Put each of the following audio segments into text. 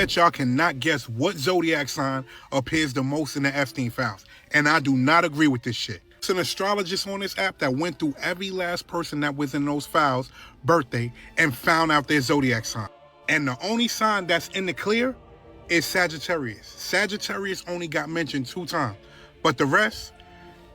that y'all cannot guess what zodiac sign appears the most in the Epstein files. And I do not agree with this shit. It's an astrologist on this app that went through every last person that was in those files' birthday and found out their zodiac sign. And the only sign that's in the clear is Sagittarius. Sagittarius only got mentioned 2 times. But the rest,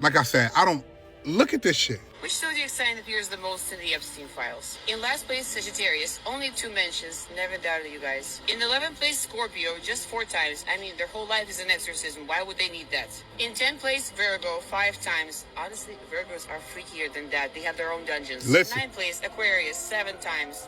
like I said, I don't look at this shit. Which zodiac sign appears the most in the Epstein files? In last place, Sagittarius, only 2 mentions, never doubted you guys. In 11th place, Scorpio, just 4 times. I mean, their whole life is an exorcism. Why would they need that? In 10th place, Virgo, 5 times. Honestly, Virgos are freakier than that. They have their own dungeons. Listen. 9th place, Aquarius, 7 times.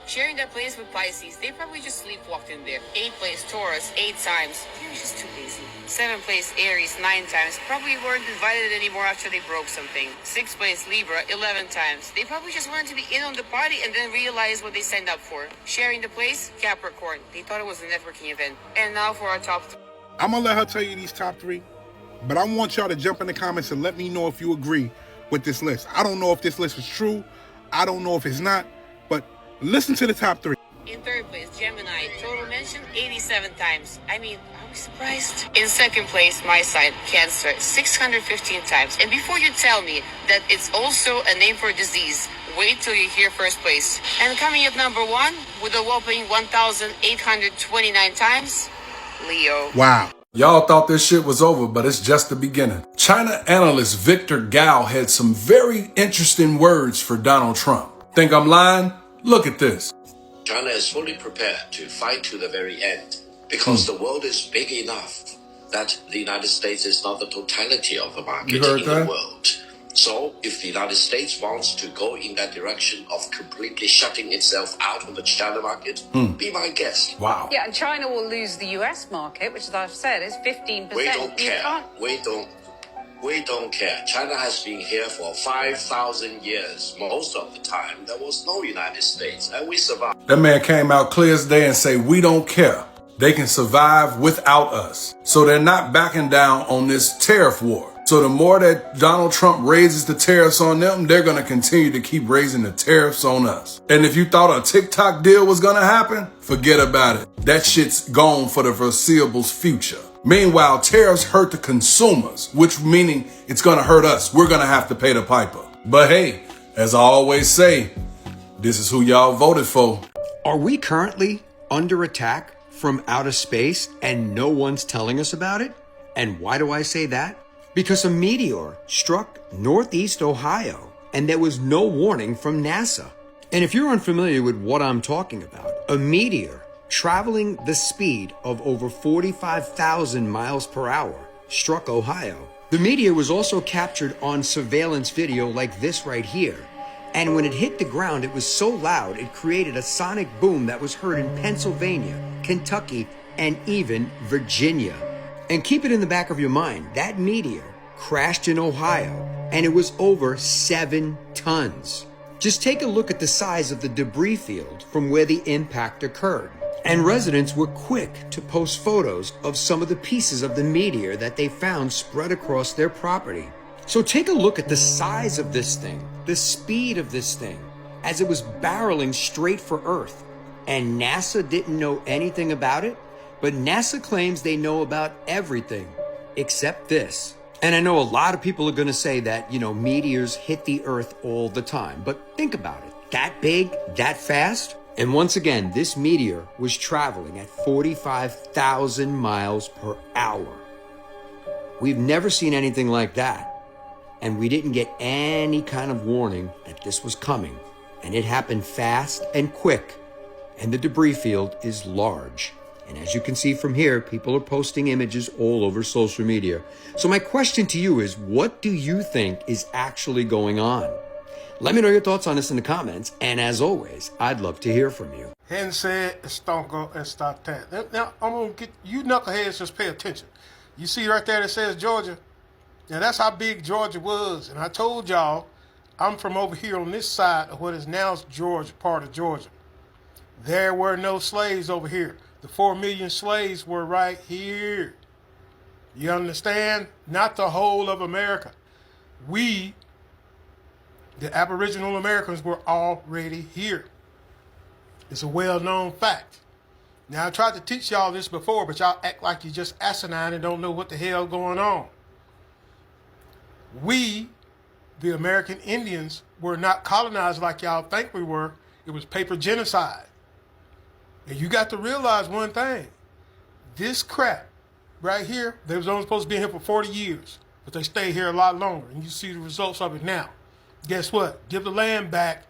Sharing that place with Pisces, they probably just sleepwalked in there. 8th place, Taurus, 8 times. They're just too lazy. 7th place, Aries, 9 times. Probably weren't invited anymore after they broke something. 6th place, Libra, 11 times. They probably just wanted to be in on the party and then realize what they signed up for. Sharing the place, Capricorn. They thought it was a networking event. And now for our top 3. I'm gonna let her tell you these top 3, but I want y'all to jump in the comments and let me know if you agree with this list. I don't know if this list is true. I don't know if it's not, but listen to the top 3. In 3rd place, Gemini, total mention 87 times. I mean, are we surprised? In 2nd place, my sign, Cancer, 615 times. And before you tell me that it's also a name for a disease, wait till you hear 1st place. And coming at number 1, with a whopping 1,829 times, Leo. Wow. Y'all thought this shit was over, but it's just the beginning. China analyst Victor Gao had some very interesting words for Donald Trump. Think I'm lying? Look at this. China is fully prepared to fight to the very end because the world is big enough that the United States is not the totality of the market in the world. So if the United States wants to go in that direction of completely shutting itself out of the China market, be my guest. Wow. Yeah, and China will lose the US market, which, as I've said, is 15%. We don't care. We don't care. China has been here for 5,000 years. Most of the time, there was no United States, and we survived. That man came out clear as day and say, we don't care. They can survive without us. So they're not backing down on this tariff war. So the more that Donald Trump raises the tariffs on them, they're going to continue to keep raising the tariffs on us. And if you thought a TikTok deal was going to happen, forget about it. That shit's gone for the foreseeable future. Meanwhile, tariffs hurt the consumers, which meaning it's going to hurt us. We're going to have to pay the piper. But hey, as I always say, this is who y'all voted for. Are we currently under attack from outer space and no one's telling us about it? And why do I say that? Because a meteor struck Northeast Ohio and there was no warning from NASA. And if you're unfamiliar with what I'm talking about, a meteor traveling the speed of over 45,000 miles per hour struck Ohio. The meteor was also captured on surveillance video like this right here. And when it hit the ground, it was so loud, it created a sonic boom that was heard in Pennsylvania, Kentucky, and even Virginia. And keep it in the back of your mind, that meteor crashed in Ohio, and it was over 7 tons. Just take a look at the size of the debris field from where the impact occurred. And residents were quick to post photos of some of the pieces of the meteor that they found spread across their property. So take a look at the size of this thing, the speed of this thing, as it was barreling straight for Earth. And NASA didn't know anything about it, but NASA claims they know about everything except this. And I know a lot of people are going to say that, meteors hit the Earth all the time, but think about it. That big, that fast? And once again, this meteor was traveling at 45,000 miles per hour. We've never seen anything like that. And we didn't get any kind of warning that this was coming. And it happened fast and quick. And the debris field is large. And as you can see from here, people are posting images all over social media. So my question to you is, what do you think is actually going on? Let me know your thoughts on this in the comments. And as always, I'd love to hear from you. Hense Estonko Estatet. Now, I'm going to get you knuckleheads, just pay attention. You see right there that says Georgia? Now, that's how big Georgia was. And I told y'all, I'm from over here on this side of what is now Georgia, part of Georgia. There were no slaves over here. The 4 million slaves were right here. You understand? Not the whole of America. We, the Aboriginal Americans, were already here. It's a well-known fact. Now, I tried to teach y'all this before, but y'all act like you just asinine and don't know what the hell going on. We, the American Indians, were not colonized like y'all think we were. It was paper genocide. And you got to realize one thing. This crap right here, they was only supposed to be here for 40 years, but they stay here a lot longer. And you see the results of it now. Guess what? Give the land back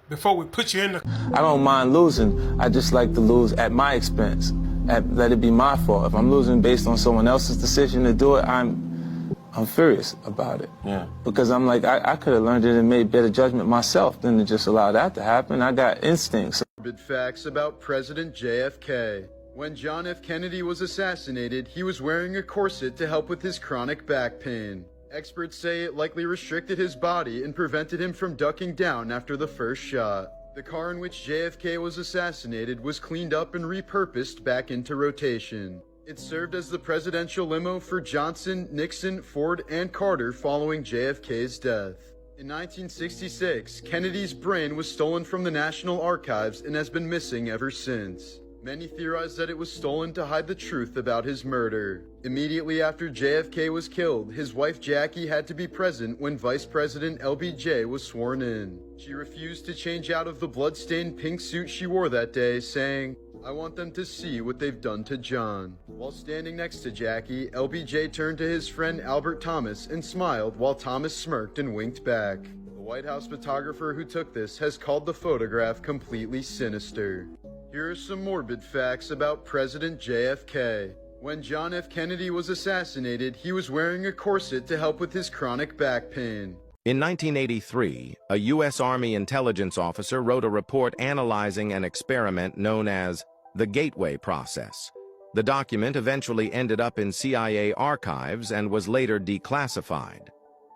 before we put you in the... I don't mind losing. I just like to lose at my expense. Let it be my fault. If I'm losing based on someone else's decision to do it, I'm furious about it. Yeah. Because I'm like, I could have learned it and made better judgment myself than to just allow that to happen. I got instincts. Morbid facts about President JFK. When John F. Kennedy was assassinated, he was wearing a corset to help with his chronic back pain. Experts say it likely restricted his body and prevented him from ducking down after the first shot. The car in which JFK was assassinated was cleaned up and repurposed back into rotation. It served as the presidential limo for Johnson, Nixon, Ford, and Carter following JFK's death. In 1966, Kennedy's brain was stolen from the National Archives and has been missing ever since. Many theorize that it was stolen to hide the truth about his murder. Immediately after JFK was killed, his wife Jackie had to be present when Vice President LBJ was sworn in. She refused to change out of the blood-stained pink suit she wore that day, saying, "I want them to see what they've done to John." While standing next to Jackie, LBJ turned to his friend Albert Thomas and smiled while Thomas smirked and winked back. The White House photographer who took this has called the photograph completely sinister. Here are some morbid facts about President JFK. When John F. Kennedy was assassinated, he was wearing a corset to help with his chronic back pain. In 1983, a U.S. Army intelligence officer wrote a report analyzing an experiment known as the Gateway Process. The document eventually ended up in CIA archives and was later declassified.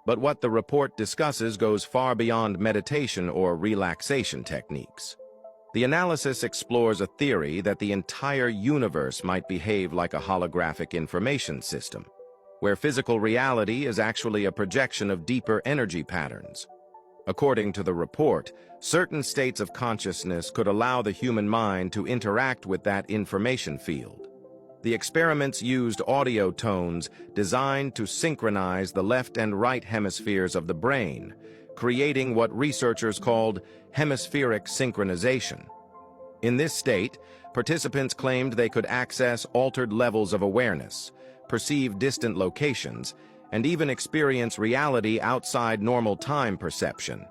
But what the report discusses goes far beyond meditation or relaxation techniques. The analysis explores a theory that the entire universe might behave like a holographic information system, where physical reality is actually a projection of deeper energy patterns. According to the report, certain states of consciousness could allow the human mind to interact with that information field. The experiments used audio tones designed to synchronize the left and right hemispheres of the brain, creating what researchers called hemispheric synchronization. In this state, participants claimed they could access altered levels of awareness, perceive distant locations, and even experience reality outside normal time perception.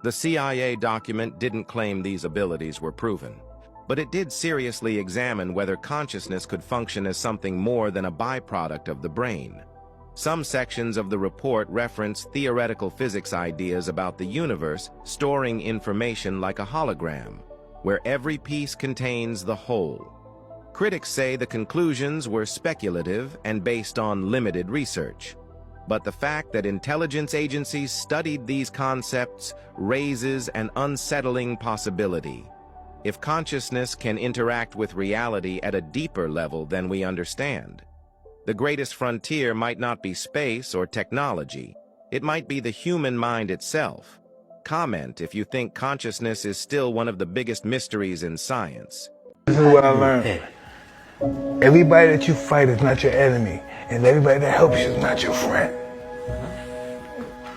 The CIA document didn't claim these abilities were proven, but it did seriously examine whether consciousness could function as something more than a byproduct of the brain. Some sections of the report reference theoretical physics ideas about the universe storing information like a hologram, where every piece contains the whole. Critics say the conclusions were speculative and based on limited research. But the fact that intelligence agencies studied these concepts raises an unsettling possibility. If consciousness can interact with reality at a deeper level than we understand, the greatest frontier might not be space or technology. It might be the human mind itself. Comment if you think consciousness is still one of the biggest mysteries in science. This is what I learned. Everybody that you fight is not your enemy, and everybody that helps you is not your friend.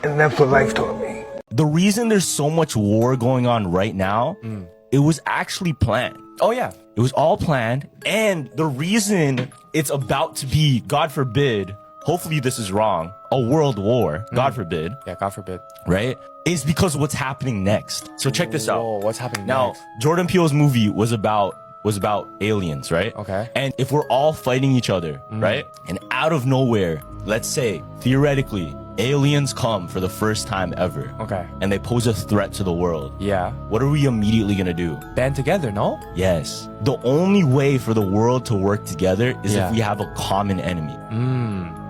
And that's what life taught me. The reason there's so much war going on right now, it was actually planned. Oh yeah. It was all planned, and the reason it's about to be, God forbid, hopefully this is wrong, a world war, God forbid. Yeah, God forbid. Right? Is because what's happening next. So check this out. Whoa, what's happening now, next? Jordan Peele's movie was about aliens, right? Okay. And if we're all fighting each other, right? And out of nowhere, let's say, theoretically, aliens come for the first time ever. Okay. And they pose a threat to the world. Yeah. What are we immediately gonna do? Band together, no? Yes. The only way for the world to work together is if we have a common enemy.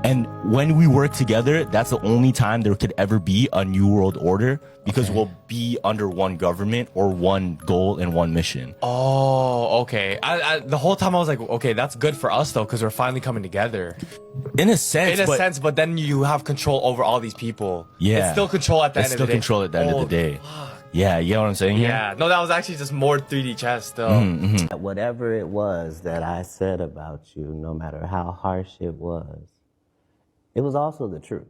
And when we work together, that's the only time there could ever be a new world order, because we'll be under one government or one goal and one mission. Oh, okay. The whole time I was like, okay, that's good for us though, because we're finally coming together. In a sense, but then you have control over all these people. Yeah. It's still control at the end of the day. It's still control at the end of the day. Yeah, you know what I'm saying? Yeah. No, that was actually just more 3D chess still. Whatever it was that I said about you, no matter how harsh it was also the truth.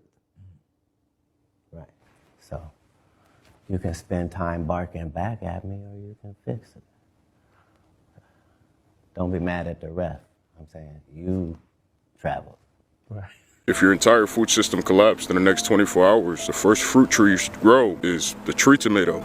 Right. So you can spend time barking back at me or you can fix it. Don't be mad at the ref. I'm saying you traveled. Right. If your entire food system collapsed in the next 24 hours, the first fruit tree you should grow is the tree tomato.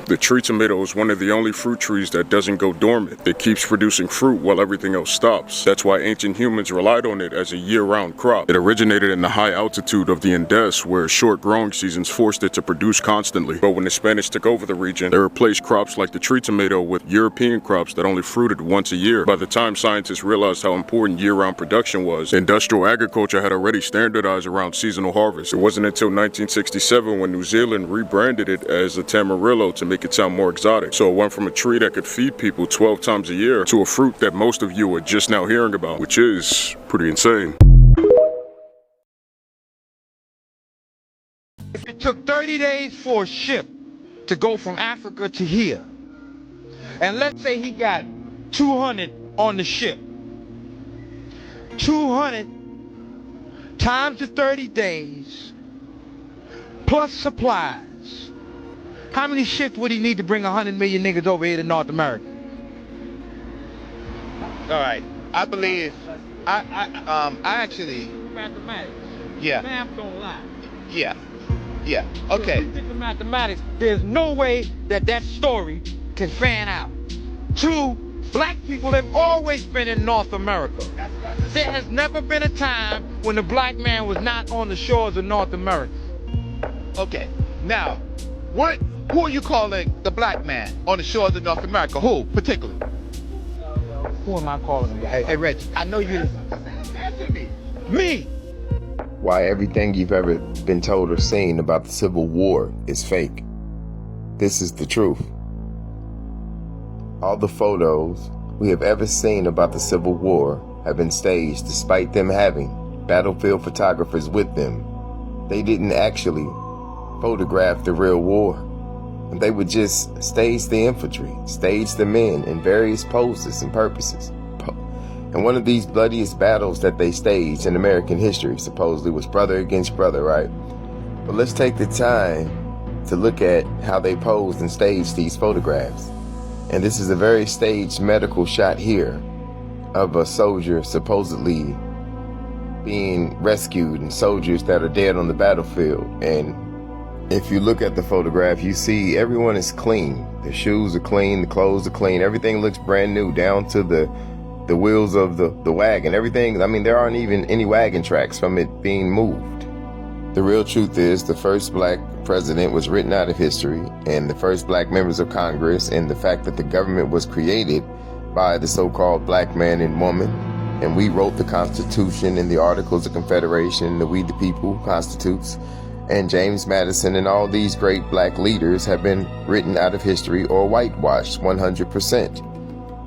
The tree tomato is one of the only fruit trees that doesn't go dormant. It keeps producing fruit while everything else stops. That's why ancient humans relied on it as a year-round crop. It originated in the high altitude of the Andes, where short growing seasons forced it to produce constantly. But when the Spanish took over the region, they replaced crops like the tree tomato with European crops that only fruited once a year. By the time scientists realized how important year-round production was, industrial agriculture had already standardized around seasonal harvest. It wasn't until 1967 when New Zealand rebranded it as a tamarillo to make it sound more exotic. So it went from a tree that could feed people 12 times a year to a fruit that most of you are just now hearing about, which is pretty insane. If it took 30 days for a ship to go from Africa to here, and let's say he got 200 on the ship, 200 times the 30 days plus supplies, how many ships would he need to bring 100 million niggas over here to North America? All right, I believe, I actually, Mathematics. Yeah. Math don't lie. Yeah, okay. So if you think of mathematics, there's no way that that story can fan out. 2, black people have always been in North America. There has never been a time when the black man was not on the shores of North America. Okay, now, who are you calling the black man on the shores of North America? Who, particularly? Who am I calling him? Hey, Reggie, I know you. Answer me. Me! Why everything you've ever been told or seen about the Civil War is fake. This is the truth. All the photos we have ever seen about the Civil War have been staged despite them having battlefield photographers with them. They didn't actually photograph the real war. They would just stage the infantry, stage the men in various poses and purposes. And one of these bloodiest battles that they staged in American history supposedly was brother against brother, right? But let's take the time to look at how they posed and staged these photographs. And this is a very staged medical shot here of a soldier supposedly being rescued and soldiers that are dead on the battlefield. And if you look at the photograph, you see everyone is clean. The shoes are clean, the clothes are clean, everything looks brand new down to the wheels of the wagon. Everything, I mean, there aren't even any wagon tracks from it being moved. The real truth is the first black president was written out of history, and the first black members of Congress, and the fact that the government was created by the so-called black man and woman. And we wrote the Constitution and the Articles of Confederation, the We the People constitutes. And James Madison and all these great black leaders have been written out of history or whitewashed 100%.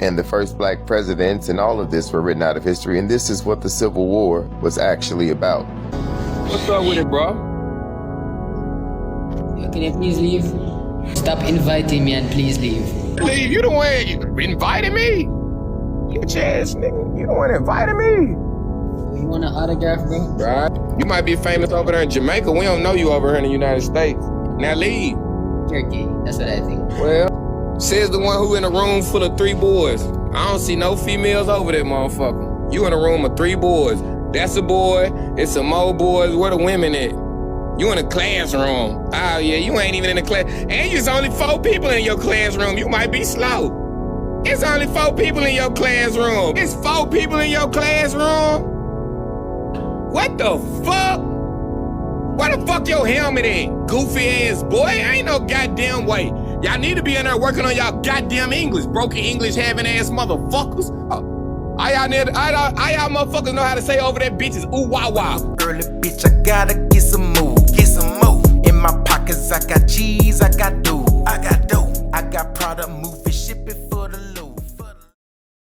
And the first black presidents and all of this were written out of history. And this is what the Civil War was actually about. What's up with it, bro? Can you please leave? Stop inviting me and please leave. Leave? You the one invited me? You chance, nigga. You the one invited me. You want an autograph, bro? Right. You might be famous over there in Jamaica. We don't know you over here in the United States. Now leave. You're gay. That's what I think. Well, says the one who in a room full of 3 boys. I don't see no females over there, motherfucker. You in a room of 3 boys. That's a boy. It's some more boys. Where the women at? You in a classroom. Oh yeah, you ain't even in a class. And there's only 4 people in your classroom. You might be slow. It's only 4 people in your classroom. It's 4 people in your classroom. What the fuck? Where the fuck your helmet at? Goofy ass boy, ain't no goddamn way. Y'all need to be in there working on y'all goddamn English. Broken English having ass motherfuckers. All y'all motherfuckers know how to say over there bitches, ooh wah wah. Early bitch, I gotta get some move. Get some move. In my pockets, I got cheese, I got dough. I got Prada move.